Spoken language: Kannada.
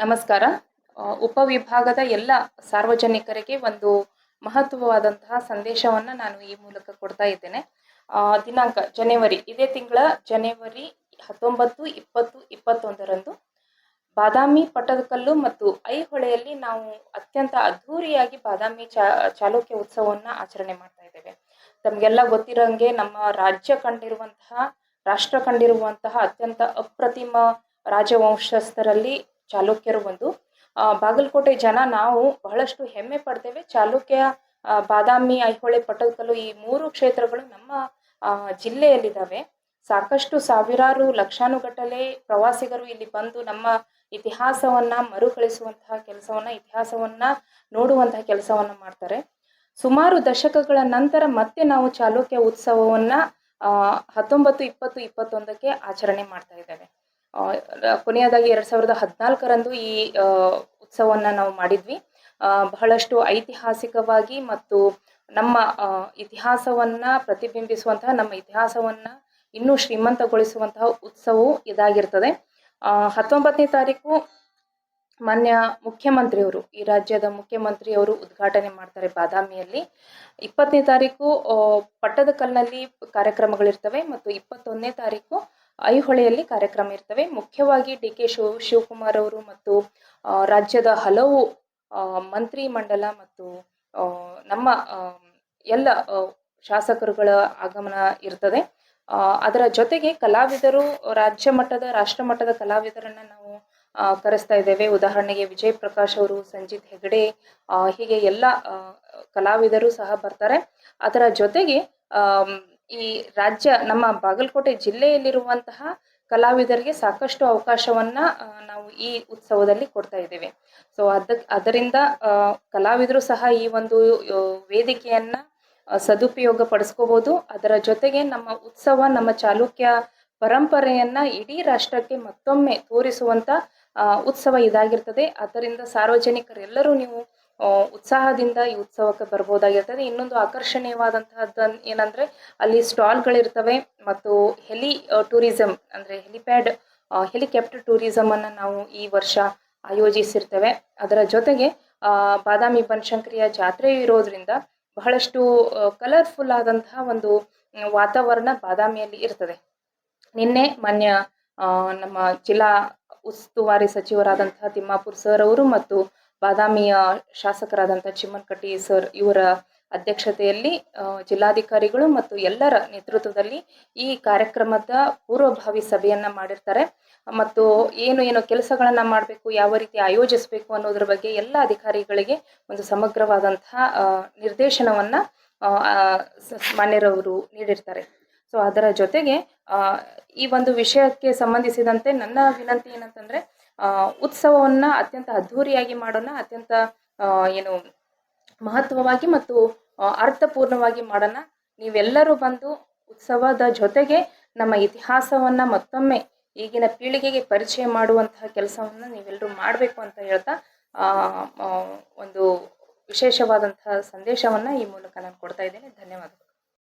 ನಮಸ್ಕಾರ. ಉಪವಿಭಾಗದ ಎಲ್ಲ ಸಾರ್ವಜನಿಕರಿಗೆ ಒಂದು ಮಹತ್ವವಾದಂತಹ ಸಂದೇಶವನ್ನು ನಾನು ಈ ಮೂಲಕ ಕೊಡ್ತಾ ಇದ್ದೇನೆ. ದಿನಾಂಕ ಜನವರಿ, ಇದೇ ತಿಂಗಳ ಜನವರಿ 19, 20, 21ರಂದು ಬಾದಾಮಿ, ಪಟ್ಟದಕಲ್ಲು ಮತ್ತು ಐಹೊಳೆಯಲ್ಲಿ ನಾವು ಅತ್ಯಂತ ಅದ್ಧೂರಿಯಾಗಿ ಬಾದಾಮಿ ಚಾಲುಕ್ಯ ಉತ್ಸವವನ್ನು ಆಚರಣೆ ಮಾಡ್ತಾ ಇದ್ದೇವೆ. ತಮಗೆಲ್ಲ ಗೊತ್ತಿರೋಂಗೆ ನಮ್ಮ ರಾಷ್ಟ್ರ ಕಂಡಿರುವಂತಹ ಅತ್ಯಂತ ಅಪ್ರತಿಮ ರಾಜವಂಶಸ್ಥರಲ್ಲಿ ಚಾಲುಕ್ಯರು ಒಂದು. ಬಾಗಲಕೋಟೆ ಜನ ನಾವು ಬಹಳಷ್ಟು ಹೆಮ್ಮೆ ಪಡ್ತೇವೆ. ಚಾಲುಕ್ಯ, ಬಾದಾಮಿ, ಐಹೊಳೆ, ಪಟ್ಟದಕಲ್ಲು ಈ 3 ಕ್ಷೇತ್ರಗಳು ನಮ್ಮ ಜಿಲ್ಲೆಯಲ್ಲಿದ್ದಾವೆ. ಸಾಕಷ್ಟು ಸಾವಿರಾರು ಲಕ್ಷಾನುಗಟ್ಟಲೆ ಪ್ರವಾಸಿಗರು ಇಲ್ಲಿ ಬಂದು ನಮ್ಮ ಇತಿಹಾಸವನ್ನ ಮರುಕಳಿಸುವಂತಹ ಕೆಲಸವನ್ನ, ಇತಿಹಾಸವನ್ನ ನೋಡುವಂತಹ ಕೆಲಸವನ್ನ ಮಾಡ್ತಾರೆ. ಸುಮಾರು ದಶಕಗಳ ನಂತರ ಮತ್ತೆ ನಾವು ಚಾಲುಕ್ಯ ಉತ್ಸವವನ್ನ 19, 20, 21ಕ್ಕೆ ಆಚರಣೆ ಮಾಡ್ತಾ ಇದ್ದೇವೆ. ಕೊನೆಯದಾಗಿ 2014ರಂದು ಈ ಉತ್ಸವವನ್ನ ನಾವು ಮಾಡಿದ್ವಿ. ಬಹಳಷ್ಟು ಐತಿಹಾಸಿಕವಾಗಿ ಮತ್ತು ನಮ್ಮ ಇತಿಹಾಸವನ್ನ ಪ್ರತಿಬಿಂಬಿಸುವಂತಹ, ನಮ್ಮ ಇತಿಹಾಸವನ್ನ ಇನ್ನೂ ಶ್ರೀಮಂತಗೊಳಿಸುವಂತಹ ಉತ್ಸವವು ಇದಾಗಿರ್ತದೆ. 19ನೇ ತಾರೀಕು ಮಾನ್ಯ ಮುಖ್ಯಮಂತ್ರಿಯವರು, ಈ ರಾಜ್ಯದ ಮುಖ್ಯಮಂತ್ರಿಯವರು ಉದ್ಘಾಟನೆ ಮಾಡ್ತಾರೆ ಬಾದಾಮಿಯಲ್ಲಿ. 20ನೇ ತಾರೀಕು ಪಟ್ಟದಕಲ್ನಲ್ಲಿ ಕಾರ್ಯಕ್ರಮಗಳಿರ್ತವೆ ಮತ್ತು 21ನೇ ತಾರೀಕು ಐಹೊಳೆಯಲ್ಲಿ ಕಾರ್ಯಕ್ರಮ ಇರ್ತವೆ. ಮುಖ್ಯವಾಗಿ ಡಿ.ಕೆ. ಶಿವಕುಮಾರ್ ಅವರು ಮತ್ತು ರಾಜ್ಯದ ಹಲವು ಮಂತ್ರಿ ಮಂಡಲ ಮತ್ತು ನಮ್ಮ ಎಲ್ಲ ಶಾಸಕರುಗಳ ಆಗಮನ ಇರ್ತದೆ. ಅದರ ಜೊತೆಗೆ ಕಲಾವಿದರು, ರಾಜ್ಯ ಮಟ್ಟದ, ರಾಷ್ಟ್ರ ಮಟ್ಟದ ಕಲಾವಿದರನ್ನ ನಾವು ಕರೆಸ್ತಾ ಇದ್ದೇವೆ. ಉದಾಹರಣೆಗೆ ವಿಜಯ್ ಪ್ರಕಾಶ್ ಅವರು, ಸಂಜಿತ್ ಹೆಗಡೆ, ಹೀಗೆ ಎಲ್ಲ ಕಲಾವಿದರು ಸಹ ಬರ್ತಾರೆ. ಅದರ ಜೊತೆಗೆ ಈ ನಮ್ಮ ಬಾಗಲಕೋಟೆ ಜಿಲ್ಲೆಯಲ್ಲಿರುವಂತಹ ಕಲಾವಿದರಿಗೆ ಸಾಕಷ್ಟು ಅವಕಾಶವನ್ನ ನಾವು ಈ ಉತ್ಸವದಲ್ಲಿ ಕೊಡ್ತಾ ಇದ್ದೇವೆ. ಸೊ ಅದರಿಂದ ಕಲಾವಿದರು ಸಹ ಈ ಒಂದು ವೇದಿಕೆಯನ್ನ ಸದುಪಯೋಗ ಪಡಿಸ್ಕೋಬಹುದು. ಅದರ ಜೊತೆಗೆ ನಮ್ಮ ಉತ್ಸವ, ನಮ್ಮ ಚಾಲುಕ್ಯ ಪರಂಪರೆಯನ್ನ ಇಡೀ ರಾಷ್ಟ್ರಕ್ಕೆ ಮತ್ತೊಮ್ಮೆ ತೋರಿಸುವಂತ ಉತ್ಸವ ಇದಾಗಿರ್ತದೆ. ಅದರಿಂದ ಸಾರ್ವಜನಿಕರೆಲ್ಲರೂ ನೀವು ಉತ್ಸಾಹದಿಂದ ಈ ಉತ್ಸವಕ್ಕೆ ಬರ್ಬೋದಾಗಿರ್ತದೆ. ಇನ್ನೊಂದು ಆಕರ್ಷಣೀಯವಾದಂತಹದ್ದು ಏನಂದ್ರೆ, ಅಲ್ಲಿ ಸ್ಟಾಲ್ಗಳಿರ್ತವೆ ಮತ್ತು ಟೂರಿಸಂ ಅಂದ್ರೆ ಹೆಲಿಕಾಪ್ಟರ್ ಟೂರಿಸಂ ಅನ್ನ ನಾವು ಈ ವರ್ಷ ಆಯೋಜಿಸಿರ್ತೇವೆ. ಅದರ ಜೊತೆಗೆ ಬಾದಾಮಿ ಬನಶಂಕರಿಯ ಜಾತ್ರೆ ಇರೋದ್ರಿಂದ ಬಹಳಷ್ಟು ಕಲರ್ಫುಲ್ ಆದಂತಹ ಒಂದು ವಾತಾವರಣ ಬಾದಾಮಿಯಲ್ಲಿ ಇರ್ತದೆ. ನಿನ್ನೆ ಮಾನ್ಯ ನಮ್ಮ ಜಿಲ್ಲಾ ಉಸ್ತುವಾರಿ ಸಚಿವರಾದಂತಹ ತಿಮ್ಮಾಪುರ್ ಸರ್ ಅವರು ಮತ್ತು ಬಾದಾಮಿಯ ಶಾಸಕರಾದಂತಹ ಚಿಮ್ಮನಕಟ್ಟಿ ಸರ್ ಇವರ ಅಧ್ಯಕ್ಷತೆಯಲ್ಲಿ ಜಿಲ್ಲಾಧಿಕಾರಿಗಳು ಮತ್ತು ಎಲ್ಲರ ನೇತೃತ್ವದಲ್ಲಿ ಈ ಕಾರ್ಯಕ್ರಮದ ಪೂರ್ವಭಾವಿ ಸಭೆಯನ್ನ ಮಾಡಿರ್ತಾರೆ. ಮತ್ತು ಏನು ಕೆಲಸಗಳನ್ನ ಮಾಡಬೇಕು, ಯಾವ ರೀತಿ ಆಯೋಜಿಸಬೇಕು ಅನ್ನೋದ್ರ ಬಗ್ಗೆ ಎಲ್ಲ ಅಧಿಕಾರಿಗಳಿಗೆ ಒಂದು ಸಮಗ್ರವಾದಂತಹ ನಿರ್ದೇಶನವನ್ನ ಮಾನ್ಯರವರು ನೀಡಿರ್ತಾರೆ. ಸೊ ಅದರ ಜೊತೆಗೆ ಈ ಒಂದು ವಿಷಯಕ್ಕೆ ಸಂಬಂಧಿಸಿದಂತೆ ನನ್ನ ವಿನಂತಿ ಏನಂತಂದ್ರೆ, ಉತ್ಸವವನ್ನ ಅತ್ಯಂತ ಅದ್ಧೂರಿಯಾಗಿ ಮಾಡೋಣ, ಅತ್ಯಂತ ಮಹತ್ವವಾಗಿ ಮತ್ತು ಅರ್ಥಪೂರ್ಣವಾಗಿ ಮಾಡೋಣ. ನೀವೆಲ್ಲರೂ ಬಂದು ಉತ್ಸವದ ಜೊತೆಗೆ ನಮ್ಮ ಇತಿಹಾಸವನ್ನ ಮತ್ತೊಮ್ಮೆ ಈಗಿನ ಪೀಳಿಗೆಗೆ ಪರಿಚಯ ಮಾಡುವಂತಹ ಕೆಲಸವನ್ನ ನೀವೆಲ್ಲರೂ ಮಾಡಬೇಕು ಅಂತ ಹೇಳ್ತಾ ಒಂದು ವಿಶೇಷವಾದಂತಹ ಸಂದೇಶವನ್ನ ಈ ಮೂಲಕ ನಾನು ಕೊಡ್ತಾ ಇದ್ದೇನೆ. ಧನ್ಯವಾದಗಳು.